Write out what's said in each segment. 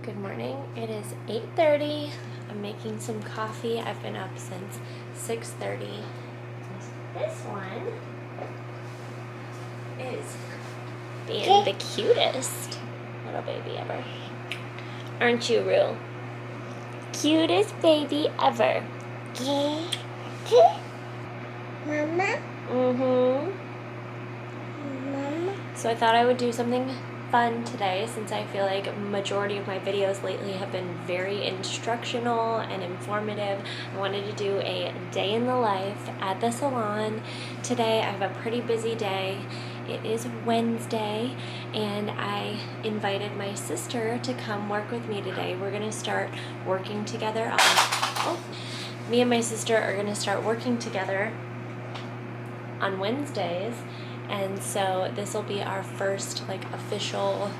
Good morning. It is 8:30. I'm making some coffee. I've been up since 6:30. This one is being the cutest little baby ever. Aren't you, Rue? Cutest baby ever. Mama? Mm-hmm. Mama? So I thought I would do something fun today, since I feel like majority of my videos lately have been very instructional and informative. I wanted to do a day in the life at the salon. Today I have a pretty busy day. It is Wednesday and I invited my sister to come work with me today. We're gonna start working together on, me and my sister are gonna start working together on Wednesdays. And so this will be our first official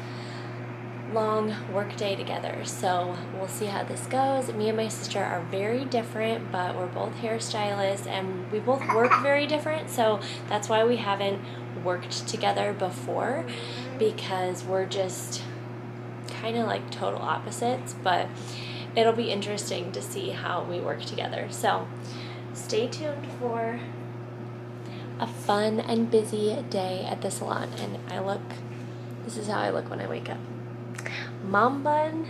long work day together. So we'll see how this goes. Me and my sister are very different, but we're both hairstylists and we both work very different. So that's why we haven't worked together before, because we're just kind of like total opposites, but it'll be interesting to see how we work together. So stay tuned for a fun and busy day at the salon. And this is how I look when I wake up. Mom bun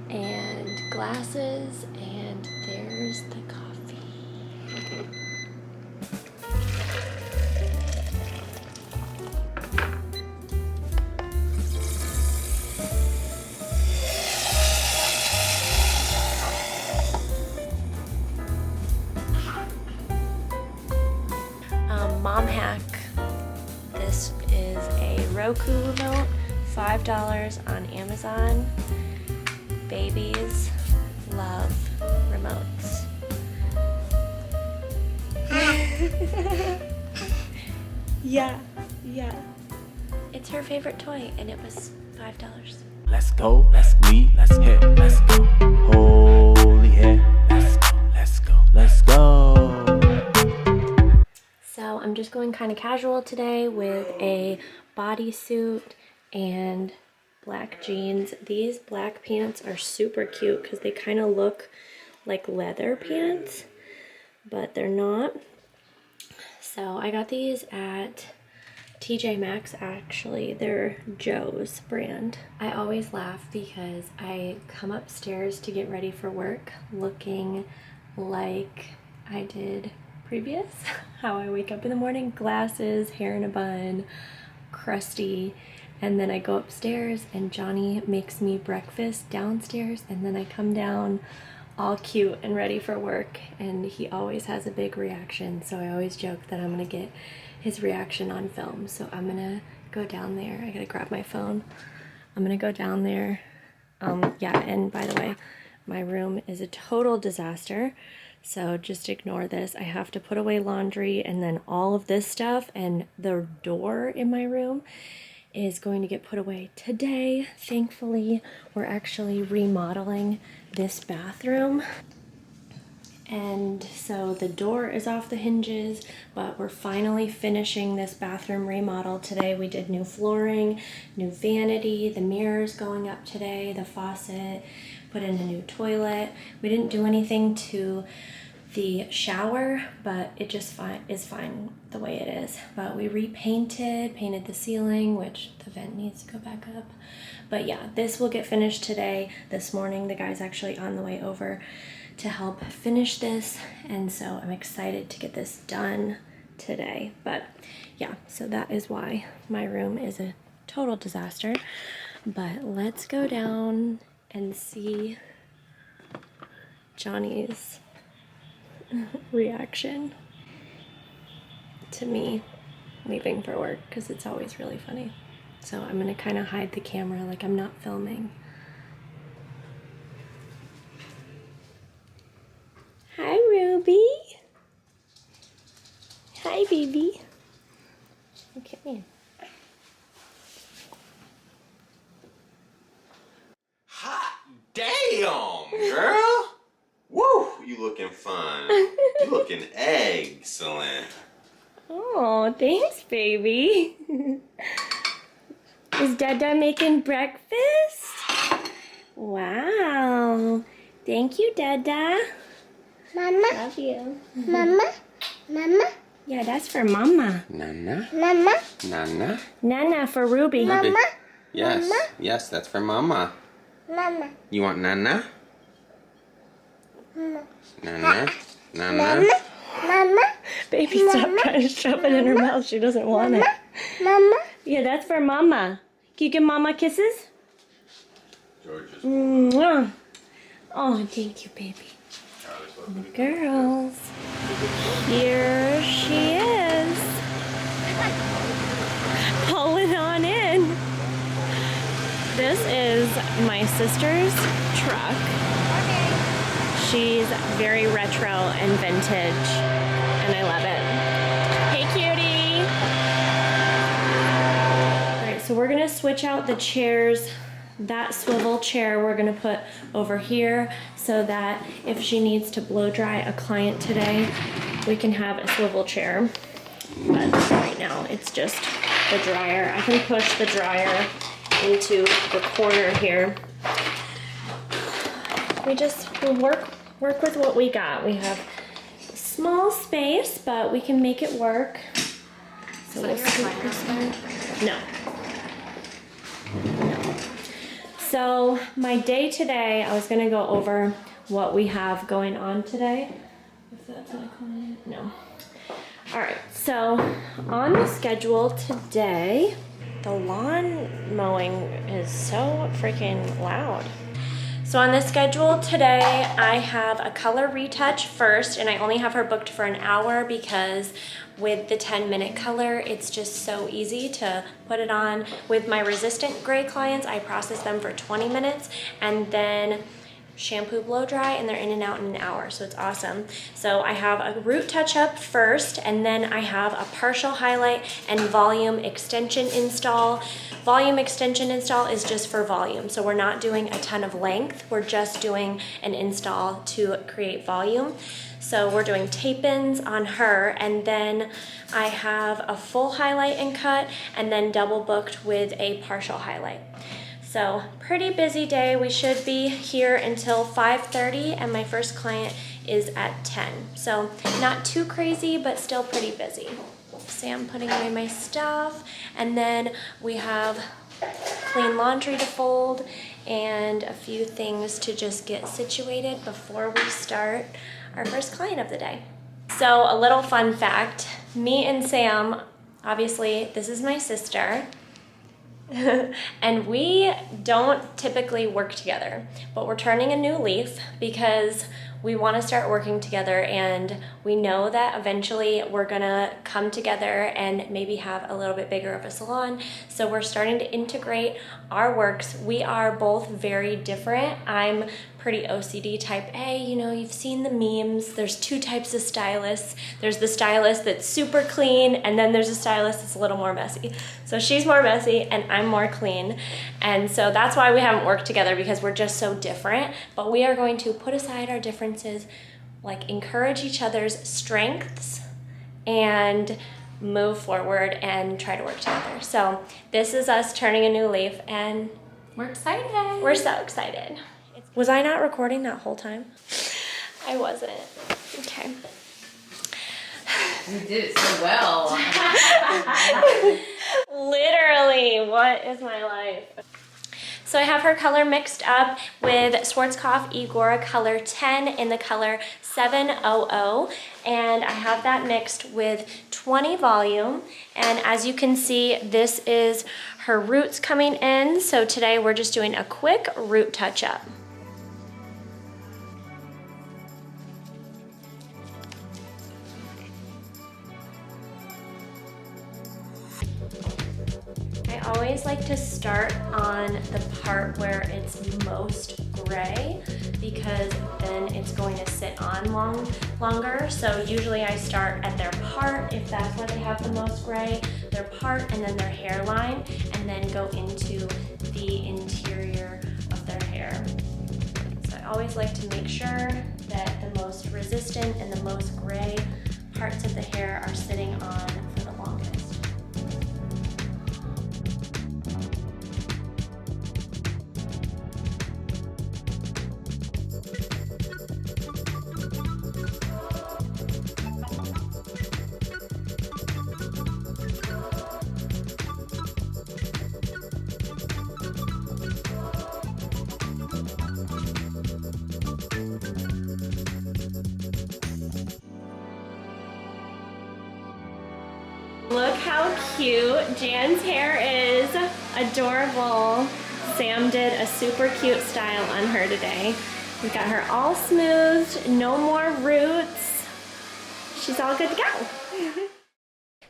and glasses, and there's the coffee. Mom hack. This is a Roku remote, $5 on Amazon. Babies love remotes. Yeah. It's her favorite toy and it was $5. Let's go, let's leave, let's hit, let's go. Holy hit, let's go. So I'm just going kind of casual today with a bodysuit and black jeans. These black pants are super cute because they kind of look like leather pants, but they're not. So I got these at TJ Maxx, actually. They're Joe's brand. I always laugh because I come upstairs to get ready for work looking like I did previous, how I wake up in the morning, glasses, hair in a bun, crusty, and then I go upstairs and Johnny makes me breakfast downstairs, and then I come down all cute and ready for work, and he always has a big reaction. So I always joke that I'm gonna get his reaction on film. So I'm gonna go down there. I gotta grab my phone. I'm gonna go down there. Yeah, and by the way, my room is a total disaster, so just ignore this. I have to put away laundry and then all of this stuff, and the door in my room is going to get put away today. Thankfully, we're actually remodeling this bathroom, and so the door is off the hinges, but we're finally finishing this bathroom remodel today. We did new flooring, new vanity, the mirrors going up today, the faucet, put in a new toilet. We didn't do anything to the shower, but it just is fine the way it is. But we painted the ceiling, which the vent needs to go back up. But yeah, this will get finished today. This morning, the guy's actually on the way over to help finish this, and so I'm excited to get this done today. But yeah, so that is why my room is a total disaster. But let's go down and see Johnny's reaction to me leaving for work, because it's always really funny. So I'm gonna kind of hide the camera like I'm not filming. Hi, Ruby. Hi, baby. Look at me. Hot damn, girl. Woo, you looking fun. You looking excellent. Oh, thanks, baby. Is Dada making breakfast? Wow. Thank you, Dada. Mama, Love you. mama, mama, Yeah, that's for Mama. Nana? mama, Nana? Nana for Ruby. mama, Yes. Mama? Yes, that's for Mama. mama, You want Nana? mama, Nana? Nana? mama, mama, Baby, stop trying to shove it in her mouth. She doesn't want it. mama. Yeah, that's for Mama. Can you give Mama kisses? George's. Mwah. Oh, thank you, baby. The girls. Here she is. Pulling on in. This is my sister's truck. She's very retro and vintage, and I love it. Hey, cutie. All right, so we're gonna switch out the chairs. That swivel chair we're gonna put over here so that if she needs to blow dry a client today, we can have a swivel chair. But right now it's just the dryer. I can push the dryer into the corner here. We'll work with what we got. We have a small space, but we can make it work. So we'll scoot this one. No. So my day today, I was gonna go over what we have going on today. If that's what I call it. No. All right, so on the schedule today, the lawn mowing is so freaking loud. So on the schedule today, I have a color retouch first, and I only have her booked for an hour because with the 10-minute color, it's just so easy to put it on. With my resistant gray clients, I process them for 20 minutes and then shampoo, blow dry, and they're in and out in an hour, so it's awesome. So I have a root touch up first, and then I have a partial highlight and volume extension install. Volume extension install is just for volume, so we're not doing a ton of length, we're just doing an install to create volume. So we're doing tape-ins on her, and then I have a full highlight and cut, and then double booked with a partial highlight. So pretty busy day. We should be here until 5:30, and my first client is at 10. So not too crazy, but still pretty busy. Sam putting away my stuff, and then we have clean laundry to fold and a few things to just get situated before we start our first client of the day. So a little fun fact, me and Sam, obviously this is my sister, and we don't typically work together, but we're turning a new leaf because we want to start working together, and we know that eventually we're gonna come together and maybe have a little bit bigger of a salon. So we're starting to integrate our works. We are both very different. I'm pretty OCD type A, you know, you've seen the memes. There's two types of stylists. There's the stylist that's super clean, and then there's a stylist that's a little more messy. So she's more messy and I'm more clean. And so that's why we haven't worked together, because we're just so different. But we are going to put aside our differences, like encourage each other's strengths and move forward and try to work together. So this is us turning a new leaf, and We're excited. we're so excited. Was I not recording that whole time? I wasn't. Okay. You did it so well. Literally, what is my life? So I have her color mixed up with Schwarzkopf Igora color 10 in the color 700, and I have that mixed with 20 volume. And as you can see, this is her roots coming in. So today we're just doing a quick root touch up. I always like to start on the part where it's most gray, because then it's going to sit on longer. So usually I start at their part, if that's where they have the most gray, their part, and then their hairline, and then go into the interior of their hair. So I always like to make sure that the most resistant and the most gray parts of the hair are sitting on for the longest. Look how cute Jan's hair is. Adorable. Sam did a super cute style on her today. We got her all smoothed, no more roots. She's all good to go.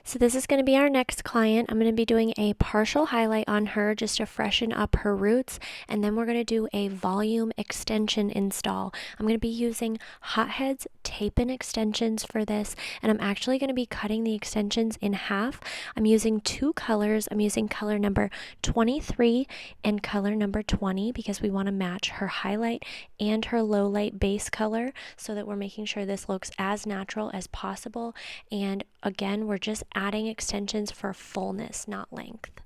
So this is going to be our next client. I'm going to be doing a partial highlight on her just to freshen up her roots, and then we're going to do a volume extension install. I'm going to be using Hothead's tape-in extensions for this, and I'm actually going to be cutting the extensions in half. I'm using two colors. I'm using color number 23 and color number 20 because we want to match her highlight and her low light base color so that we're making sure this looks as natural as possible. And again, we're just adding extensions for fullness, not length.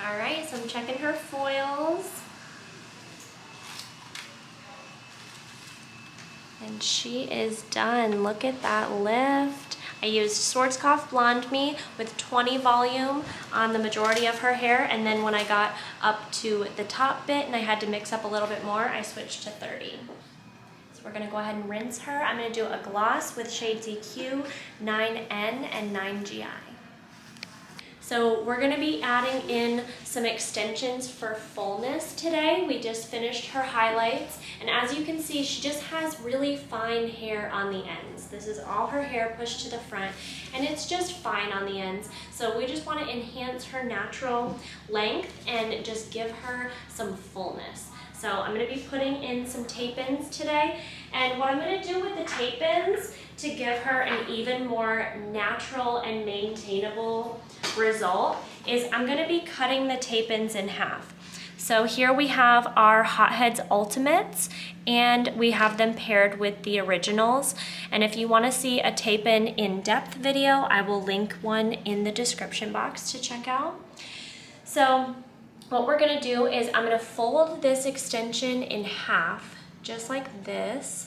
Alright, so I'm checking her foils. And she is done. Look at that lift. I used Schwarzkopf Blonde Me with 20 volume on the majority of her hair, and then when I got up to the top bit and I had to mix up a little bit more, I switched to 30. So we're gonna go ahead and rinse her. I'm gonna do a gloss with shades EQ, 9N, and 9GI. So we're gonna be adding in some extensions for fullness today. We just finished her highlights, and as you can see, she just has really fine hair on the ends. This is all her hair pushed to the front, and it's just fine on the ends. So we just wanna enhance her natural length and just give her some fullness. So I'm gonna be putting in some tape-ins today, and what I'm gonna do with the tape-ins to give her an even more natural and maintainable result is I'm gonna be cutting the tape-ins in half. So here we have our Hotheads Ultimates, and we have them paired with the originals. And if you wanna see a tape-in in-depth video, I will link one in the description box to check out. So what we're gonna do is I'm gonna fold this extension in half, just like this.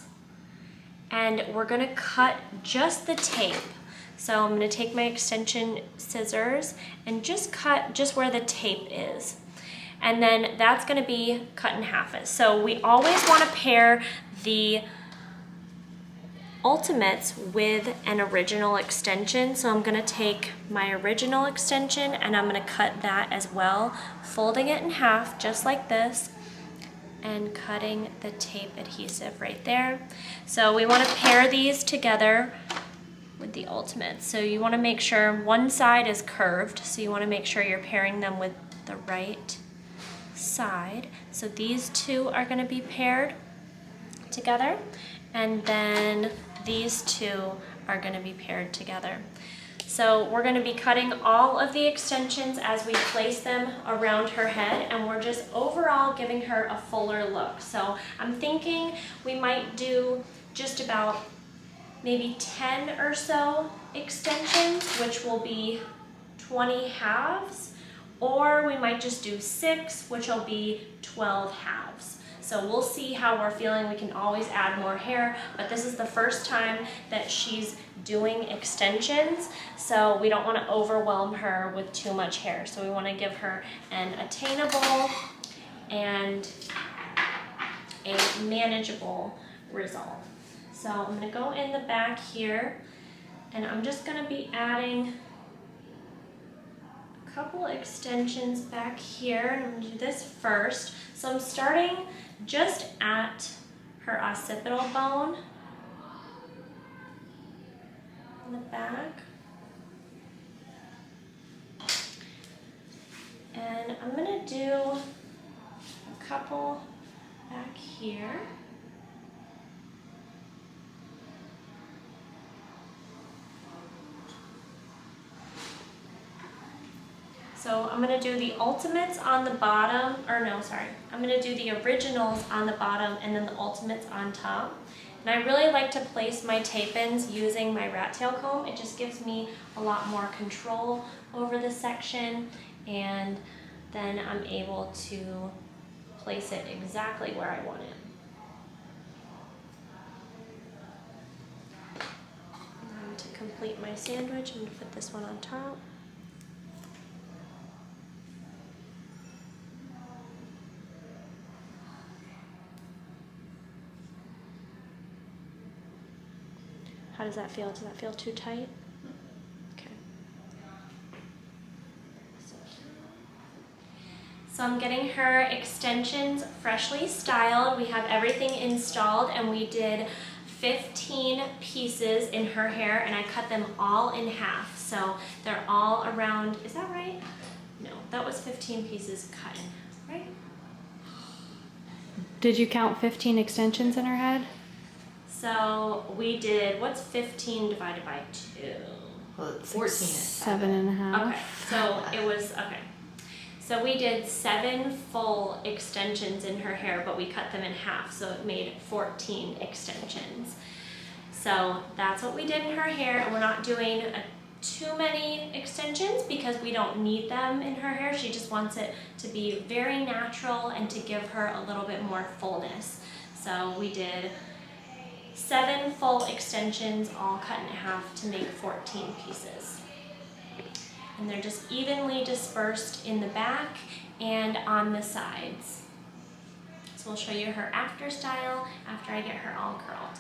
And we're gonna cut just the tape. So I'm gonna take my extension scissors and just cut just where the tape is. And then that's gonna be cut in half. So we always wanna pair the Ultimates with an original extension. So I'm gonna take my original extension and I'm gonna cut that as well, folding it in half just like this, and cutting the tape adhesive right there. So we want to pair these together with the Ultimates. So you want to make sure one side is curved, so you want to make sure you're pairing them with the right side. So these two are going to be paired together, and then these two are going to be paired together. So we're going to be cutting all of the extensions as we place them around her head, and we're just overall giving her a fuller look. So I'm thinking we might do just about maybe 10 or so extensions, which will be 20 halves, or we might just do 6, which will be 12 halves. So we'll see how we're feeling. We can always add more hair, but this is the first time that she's doing extensions, so we don't want to overwhelm her with too much hair. So we want to give her an attainable and a manageable result. So I'm going to go in the back here, and I'm just going to be adding a couple extensions back here, and I'm going to do this first. So I'm starting just at her occipital bone in the back. And I'm going to do a couple back here. So I'm going to do the ultimates on the bottom, or no, sorry. I'm going to do the originals on the bottom and then the ultimates on top. And I really like to place my tape-ins using my rat tail comb. It just gives me a lot more control over the section, and then I'm able to place it exactly where I want it. And to complete my sandwich, I'm going to put this one on top. How does that feel? Does that feel too tight? Okay. So I'm getting her extensions freshly styled. We have everything installed, and we did 15 pieces in her hair, and I cut them all in half. So they're all around, is that right? No, that was 15 pieces cut in half, right? Did you count 15 extensions in her head? So we did, what's 15 divided by 2? Well, it's 14 7.5. Okay, so it was, okay. So we did 7 full extensions in her hair, but we cut them in half, so it made 14 extensions. So that's what we did in her hair, and we're not doing too many extensions because we don't need them in her hair. She just wants it to be very natural and to give her a little bit more fullness. So we did 7 full extensions, all cut in half to make 14 pieces. And they're just evenly dispersed in the back and on the sides. So we'll show you her after style after I get her all curled.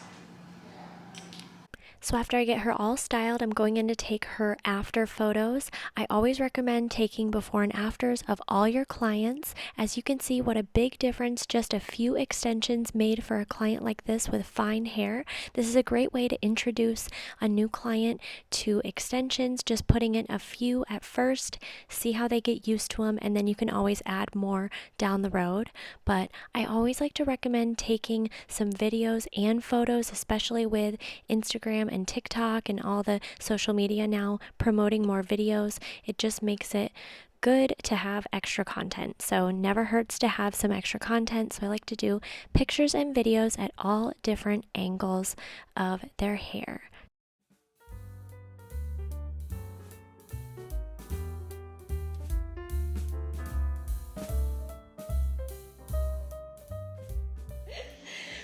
So after I get her all styled, I'm going in to take her after photos. I always recommend taking before and afters of all your clients. As you can see, what a big difference just a few extensions made for a client like this with fine hair. This is a great way to introduce a new client to extensions, just putting in a few at first, see how they get used to them, and then you can always add more down the road. But I always like to recommend taking some videos and photos, especially with Instagram and TikTok and all the social media now promoting more videos. It just makes it good to have extra content. So never hurts to have some extra content. So I like to do pictures and videos at all different angles of their hair.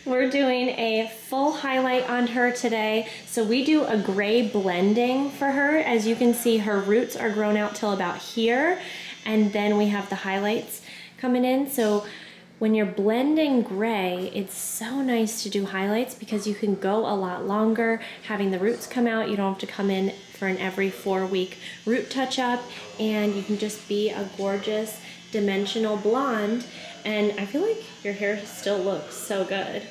We're doing a full highlight on her today. So we do a gray blending for her. As you can see, her roots are grown out till about here, and then we have the highlights coming in. So when you're blending gray, it's so nice to do highlights because you can go a lot longer having the roots come out. You don't have to come in for an every 4-week root touch up, and you can just be a gorgeous dimensional blonde. And I feel like your hair still looks so good,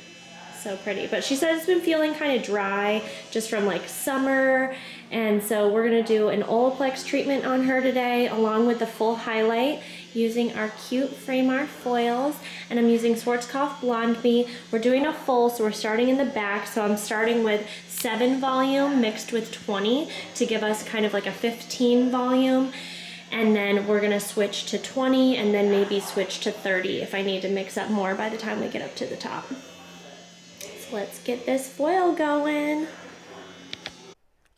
so pretty. But she says it's been feeling kind of dry just from like summer, and so we're gonna do an Olaplex treatment on her today along with the full highlight using our cute Framar foils, and I'm using Schwarzkopf Blonde Me. We're doing a full, so we're starting in the back. So I'm starting with 7 volume mixed with 20 to give us kind of like a 15 volume. And then we're gonna switch to 20 and then maybe switch to 30 if I need to mix up more by the time we get up to the top. So let's get this foil going.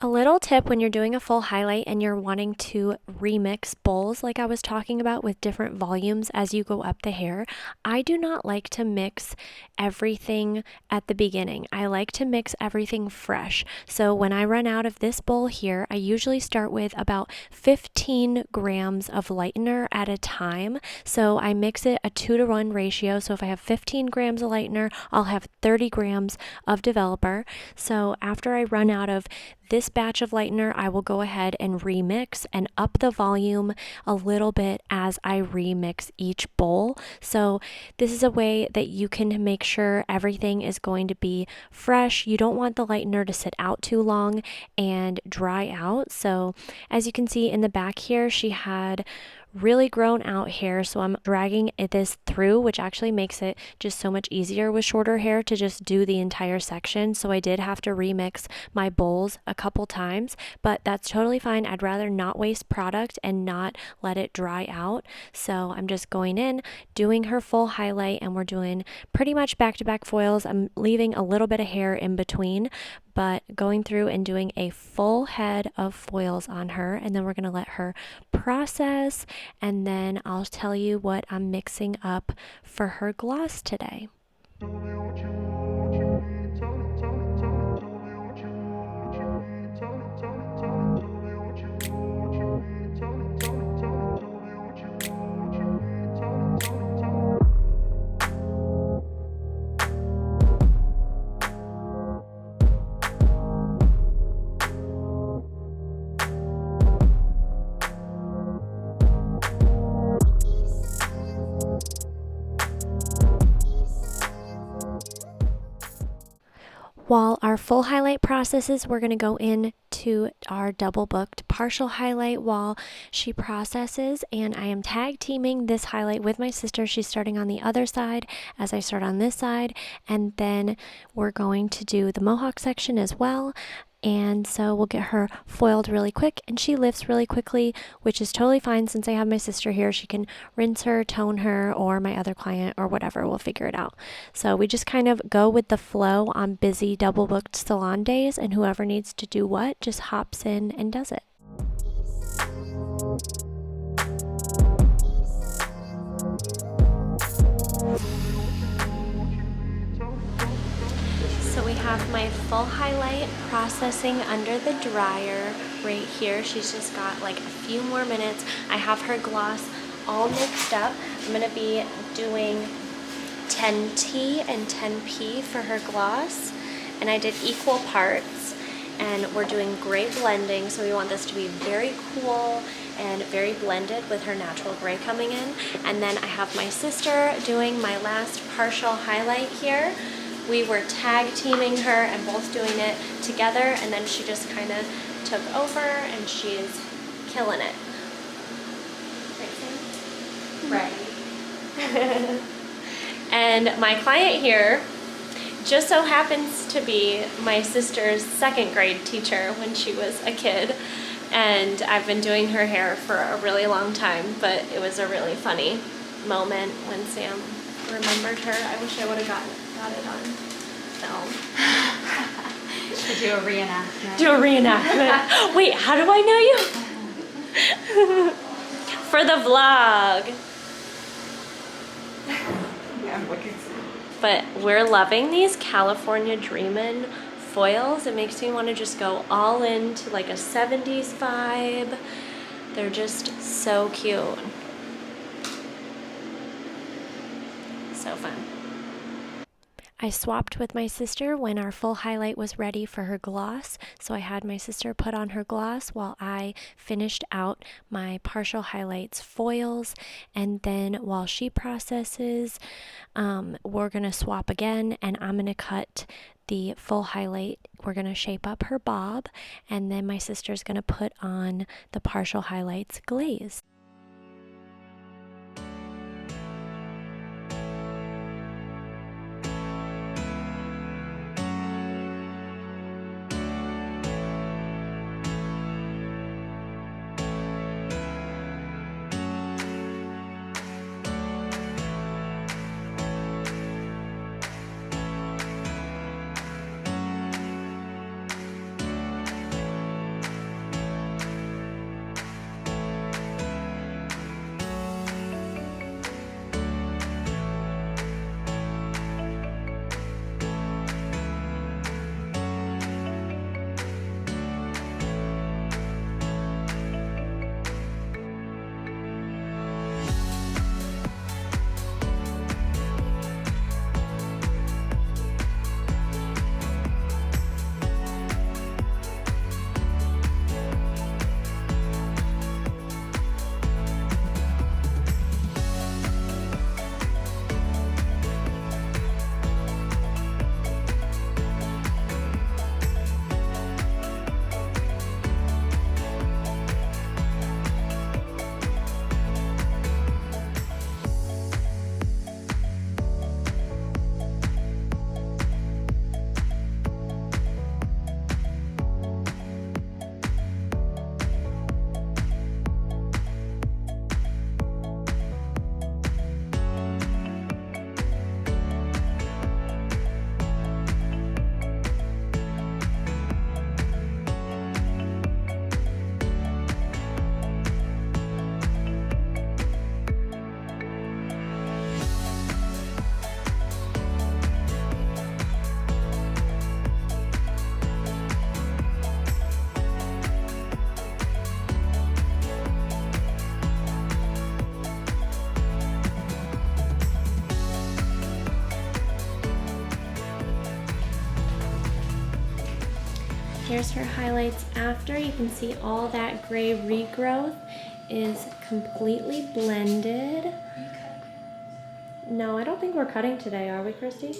A little tip when you're doing a full highlight and you're wanting to remix bowls like I was talking about with different volumes as you go up the hair, I do not like to mix everything at the beginning. I like to mix everything fresh. So when I run out of this bowl here, I usually start with about 15 grams of lightener at a time. So I mix it a 2-to-1 ratio. So if I have 15 grams of lightener, I'll have 30 grams of developer. So after I run out of this batch of lightener, I will go ahead and remix and up the volume a little bit as I remix each bowl. So this is a way that you can make sure everything is going to be fresh. You don't want the lightener to sit out too long and dry out. So as you can see in the back here, she had really grown out hair, so I'm dragging this through, which actually makes it just so much easier with shorter hair to just do the entire section. So I did have to remix my bowls a couple times, but that's totally fine. I'd rather not waste product and not let it dry out. So I'm just going in, doing her full highlight, and we're doing pretty much back-to-back foils. I'm leaving a little bit of hair in between, but going through and doing a full head of foils on her, and then we're going to let her process, and then I'll tell you what I'm mixing up for her gloss today. While our full highlight processes, we're going to go into our double booked partial highlight while she processes, and I am tag teaming this highlight with my sister. She's starting on the other side as I start on this side, and then we're going to do the mohawk section as well. And so we'll get her foiled really quick, and she lifts really quickly, which is totally fine since I have my sister here. She can rinse her, tone her, or my other client, or whatever. We'll figure it out. So we just kind of go with the flow on busy double booked salon days, and whoever needs to do what just hops in and does it. So we have my full highlight processing under the dryer right here. She's just got like a few more minutes. I have her gloss all mixed up. I'm going to be doing 10T and 10P for her gloss, and I did equal parts, and we're doing great blending, so we want this to be very cool and very blended with her natural gray coming in. And then I have my sister doing my last partial highlight here. We were tag teaming her and both doing it together, and then she just kind of took over and she's killing it. Right, Sam? Right. And my client here just so happens to be my sister's second grade teacher when she was a kid, and I've been doing her hair for a really long time, but it was a really funny moment when Sam remembered her. I wish I would have got it on film. To do a reenactment. Do a reenactment. Wait, how do I know you? For the vlog. Yeah, wicked. But we're loving these California Dreamin' foils. It makes me want to just go all into like a 70s vibe. They're just so cute. So fun. I swapped with my sister when our full highlight was ready for her gloss. So I had my sister put on her gloss while I finished out my partial highlights foils. And then while she processes, we're going to swap again, and I'm going to cut the full highlight. We're going to shape up her bob, and then my sister's going to put on the partial highlights glaze. Here's her highlights after. You can see all that gray regrowth is completely blended. No, I don't think we're cutting today, are we, Christy?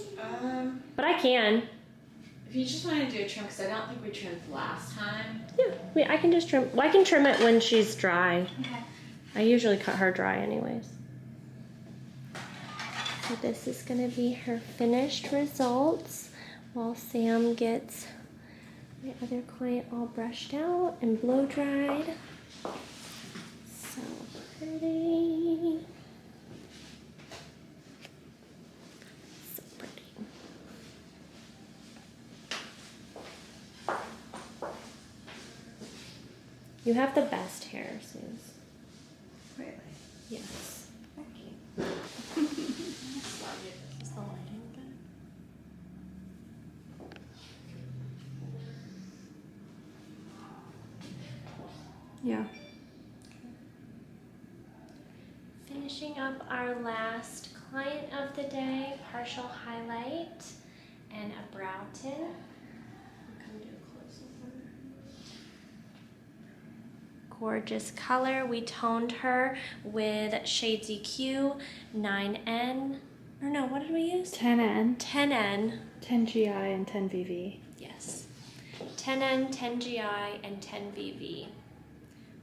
But I can. If you just want to do a trim, because I don't think we trimmed last time. Yeah, I can just trim. Well, I can trim it when she's dry. Okay. I usually cut her dry anyways. So this is gonna be her finished results while Sam gets my other client all brushed out and blow dried. So pretty. So pretty. You have the best hair, Suze. Really? Yes. Thank you. Is the lighting good? Yeah. Finishing up our last client of the day, partial highlight and a brow tint. I'll come do a close-up. Gorgeous color. We toned her with Shades EQ 9N. Or no, what did we use? 10N, 10N. 10GI, and 10VV. Yes. 10N, 10GI, and 10VV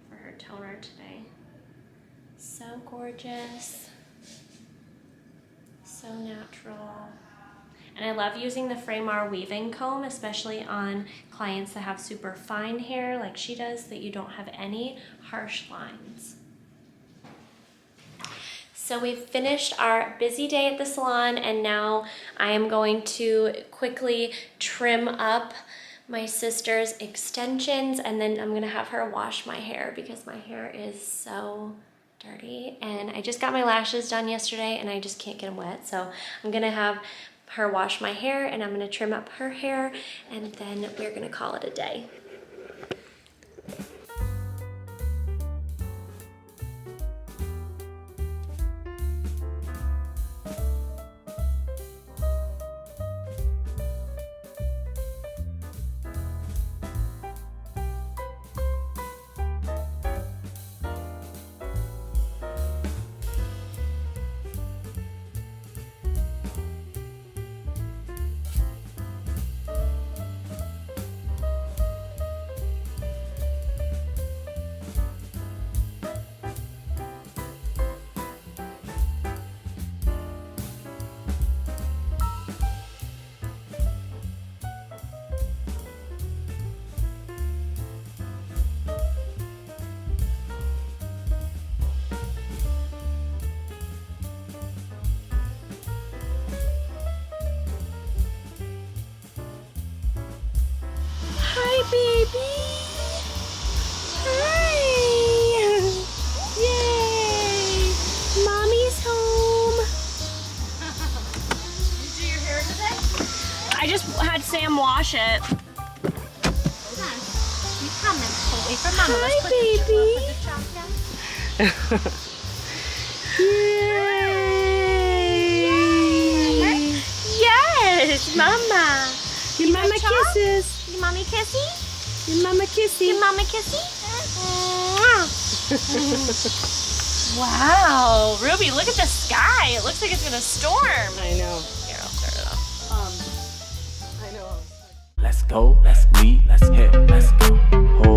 for her toner today. So gorgeous. So natural. And I love using the Framar weaving comb, especially on clients that have super fine hair like she does, that you don't have any harsh lines. So we've finished our busy day at the salon, and now I am going to quickly trim up my sister's extensions, and then I'm gonna have her wash my hair because my hair is so dirty. And I just got my lashes done yesterday and I just can't get them wet. So I'm gonna have her wash my hair and I'm gonna trim up her hair, and then we're gonna call it a day. Hi, baby. Hi. Yay. Mommy's home. Did you do your hair today? I just had Sam wash it. Hold on. You come and wait for Mama. Hi, Let's put baby. the chalk down. Yay. Yes, Mama. Give Mama kisses. You mommy kissy? Give Mama kissy. You mama kissy? Wow, Ruby, look at the sky. It looks like it's gonna storm. I know. Here, I'll start it off. I know. Let's go, let's leave, let's hit, let's go.